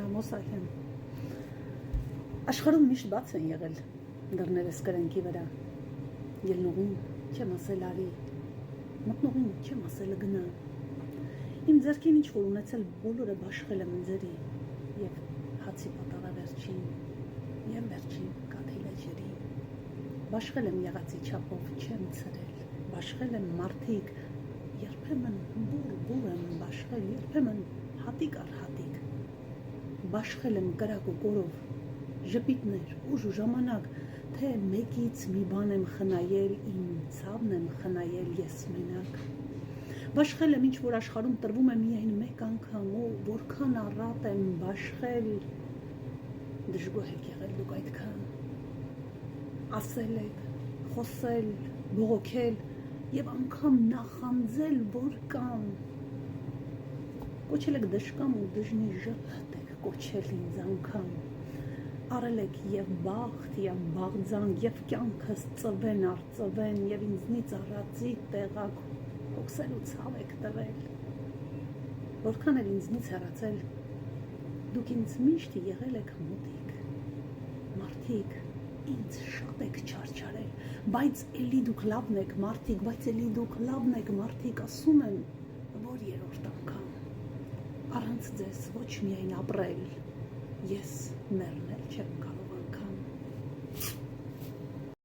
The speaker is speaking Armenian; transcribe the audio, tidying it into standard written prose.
Ռամոսայ եմ։ Աշխարհում միշտ բաց են եղել դռներս կրենքի վրա։ Ելնողին չեմ ասել արի, մտնողին չեմ ասել գնա։ Իմ ձեռքին ինչ որ ունեցել բոլորը բաշխել եմ ձերի եւ հացի պատառը վերջին եւ վերջին կաթիլը ջրի։ Բաշխել եմ եղածի չափով չեմ ցրել, բաշխել եմ մարդիկ, երբեմն բուր եմ բաշխել, երբեմն հատիկ առ հատիկ, բաշխել եմ կրակ ու կորով, ժպիտներ, ուժ ու ժամանակ, թե մեկից մի բան եմ խնայել, իմ ցավն եմ խնայել ես մենակ, բաշխել եմ ինչ որ աշխարհում տրվում է միայն մեկ անգամ ու որքան առատ եմ բաշխել, դժգոհ եք եղել դուք այդքան, ասել եք, խոսել, բողոքել եւ անգամ նախանձել որ կամ կոչել եք դժկամ ու դժնի ժպտ եք կոչել ինձ անգամ արել եք եւ բախտ եւ բաղձանք եւ կյանքս ծվեն արծվեն եւ ինձնից առածի տեղակ հոգսել ու ցավ եք տվել որքան էլ ինձնից հեռացել դուք ինձ միշտ եղել եք մոտիկ մարդիկ ինձ շատ եք չարչարել, բայց էլի դուք լավն եք մարդիկ, բայց էլի դուք լավն եք մարդիկ, ասում եմ, որ երրորդ անգամ, առանց ձեզ ոչ միայն ապրել, ես մեռնել չեմ կարող